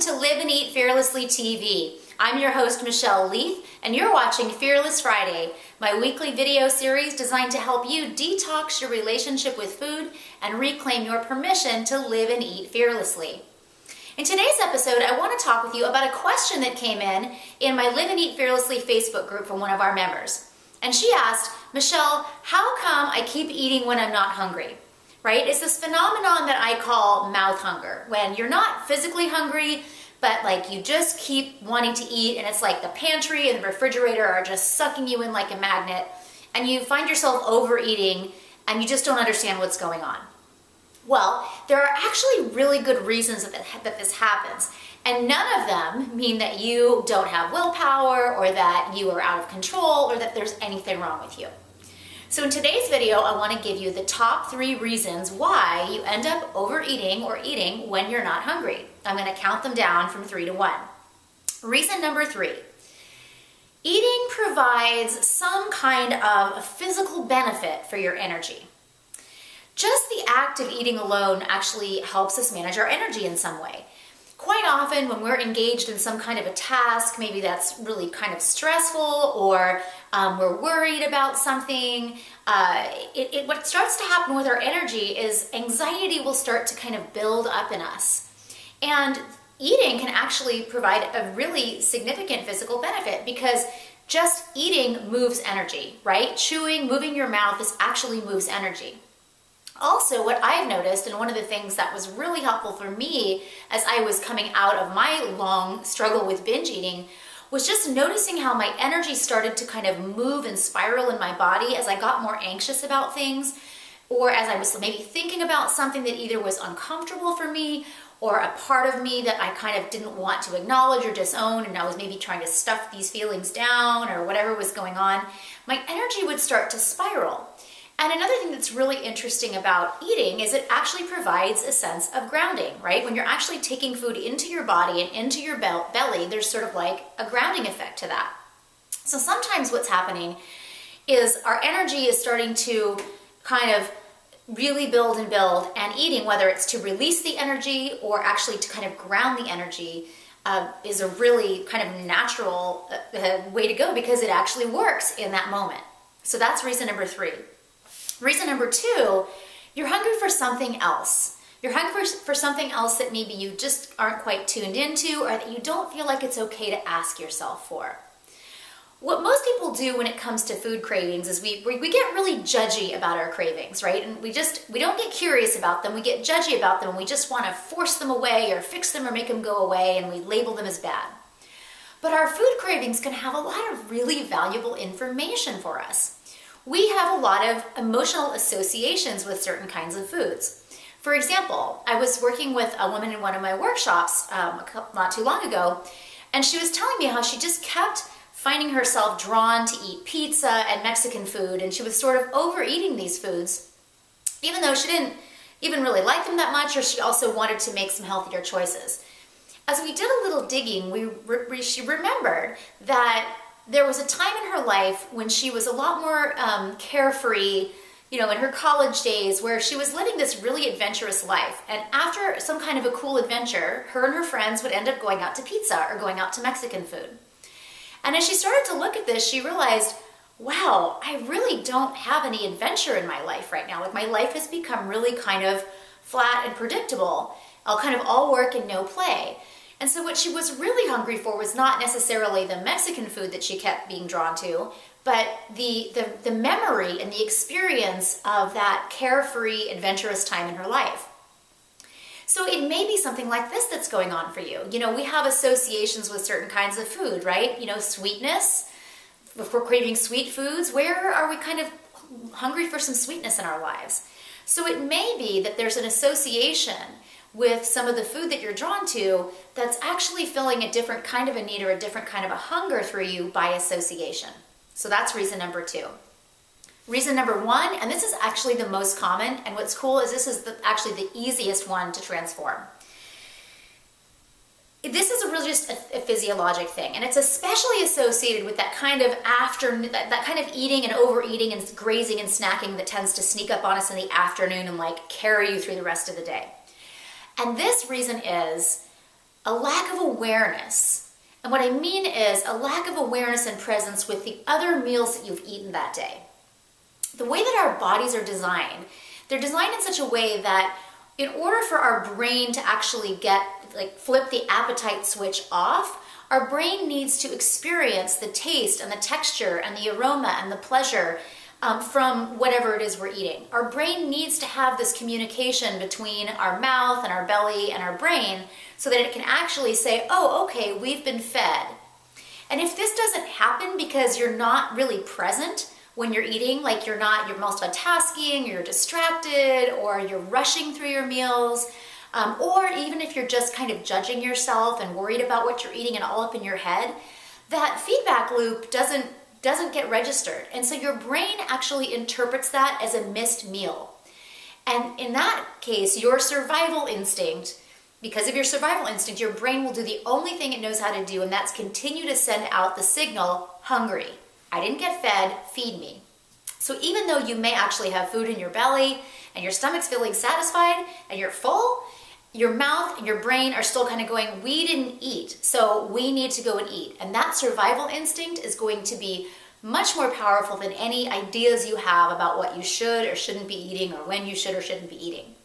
to Live and Eat Fearlessly TV. I'm your host, Michelle Leath, and you're watching Fearless Friday, my weekly video series designed to help you detox your relationship with food and reclaim your permission to live and eat fearlessly. In today's episode, I want to talk with you about a question that came in my Live and Eat Fearlessly Facebook group from one of our members. And she asked, Michelle, how come I keep eating when I'm not hungry? Right? It's this phenomenon that I call mouth hunger, when you're not physically hungry, but like you just keep wanting to eat, and it's like the pantry and the refrigerator are just sucking you in like a magnet, and you find yourself overeating and you just don't understand what's going on. Well, there are actually really good reasons that this happens, and none of them mean that you don't have willpower or that you are out of control or that there's anything wrong with you. So in today's video, I want to give you the top 3 reasons why you end up overeating or eating when you're not hungry. I'm going to count them down from 3 to 1. Reason number 3. Eating provides some kind of physical benefit for your energy. Just the act of eating alone actually helps us manage our energy in some way. Quite often when we're engaged in some kind of a task, maybe that's really kind of stressful, or we're worried about something, what starts to happen with our energy is anxiety will start to kind of build up in us. And eating can actually provide a really significant physical benefit, because just eating moves energy, right? Chewing, moving your mouth, this actually moves energy. Also, what I've noticed, and one of the things that was really helpful for me as I was coming out of my long struggle with binge eating, was just noticing how my energy started to kind of move and spiral in my body as I got more anxious about things, or as I was maybe thinking about something that either was uncomfortable for me or a part of me that I kind of didn't want to acknowledge or disown, and I was maybe trying to stuff these feelings down or whatever was going on. My energy would start to spiral. And another thing that's really interesting about eating is it actually provides a sense of grounding, right? When you're actually taking food into your body and into your belly, there's sort of like a grounding effect to that. So sometimes what's happening is our energy is starting to kind of really build, and eating, whether it's to release the energy or actually to kind of ground the energy, is a really kind of natural way to go, because it actually works in that moment. So that's reason number 3. Reason number 2, you're hungry for something else. You're hungry for something else that maybe you just aren't quite tuned into, or that you don't feel like it's okay to ask yourself for. What most people do when it comes to food cravings is we get really judgy about our cravings, right? And we don't get curious about them, we get judgy about them, and we just want to force them away or fix them or make them go away, and we label them as bad. But our food cravings can have a lot of really valuable information for us. We have a lot of emotional associations with certain kinds of foods. For example, I was working with a woman in one of my workshops not too long ago, and she was telling me how she just kept finding herself drawn to eat pizza and Mexican food, and she was sort of overeating these foods, even though she didn't even really like them that much, or she also wanted to make some healthier choices. As we did a little digging, she remembered that there was a time in her life when she was a lot more carefree, in her college days, where she was living this really adventurous life. And after some kind of a cool adventure, her and her friends would end up going out to pizza or going out to Mexican food. And as she started to look at this, she realized, wow, I really don't have any adventure in my life right now. Like, my life has become really kind of flat and predictable. I'll kind of all work and no play. And so what she was really hungry for was not necessarily the Mexican food that she kept being drawn to, but the memory and the experience of that carefree, adventurous time in her life. So it may be something like this that's going on for you. We have associations with certain kinds of food, right? Sweetness. If we're craving sweet foods, where are we kind of hungry for some sweetness in our lives? So it may be that there's an association with some of the food that you're drawn to that's actually filling a different kind of a need or a different kind of a hunger for you by association. So that's reason number 2. Reason number 1, and this is actually the most common, and what's cool is this is actually the easiest one to transform. This is really just a physiologic thing, and it's especially associated with that kind of that kind of eating and overeating and grazing and snacking that tends to sneak up on us in the afternoon and like carry you through the rest of the day. And this reason is a lack of awareness. And what I mean is a lack of awareness and presence with the other meals that you've eaten that day. The way that our bodies are designed, they're designed in such a way that in order for our brain to actually flip the appetite switch off, our brain needs to experience the taste and the texture and the aroma and the pleasure from whatever it is we're eating. Our brain needs to have this communication between our mouth and our belly and our brain so that it can actually say, oh, okay, we've been fed. And if this doesn't happen because you're not really present when you're eating, like you're multitasking, you're distracted, or you're rushing through your meals, or even if you're just kind of judging yourself and worried about what you're eating and all up in your head, that feedback loop doesn't get registered. And so your brain actually interprets that as a missed meal. And in that case, your survival instinct, because of your survival instinct, your brain will do the only thing it knows how to do, and that's continue to send out the signal, hungry. I didn't get fed, feed me. So even though you may actually have food in your belly and your stomach's feeling satisfied and you're full, your mouth and your brain are still kind of going, we didn't eat, so we need to go and eat. And that survival instinct is going to be much more powerful than any ideas you have about what you should or shouldn't be eating or when you should or shouldn't be eating.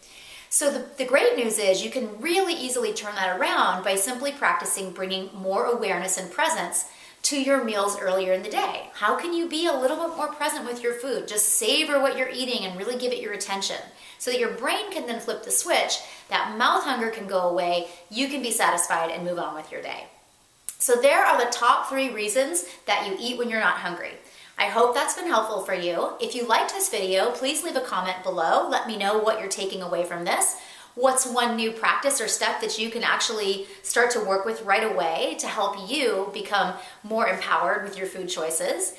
So the great news is you can really easily turn that around by simply practicing bringing more awareness and presence to your meals earlier in the day. How can you be a little bit more present with your food? Just savor what you're eating and really give it your attention so that your brain can then flip the switch, that mouth hunger can go away, you can be satisfied and move on with your day. So there are the top 3 reasons that you eat when you're not hungry. I hope that's been helpful for you. If you liked this video, please leave a comment below. Let me know what you're taking away from this. What's one new practice or step that you can actually start to work with right away to help you become more empowered with your food choices?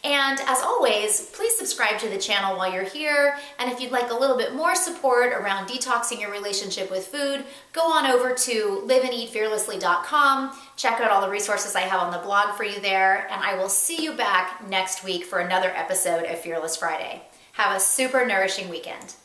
And as always, please subscribe to the channel while you're here. And if you'd like a little bit more support around detoxing your relationship with food, go on over to liveandeatfearlessly.com. Check out all the resources I have on the blog for you there. And I will see you back next week for another episode of Fearless Friday. Have a super nourishing weekend.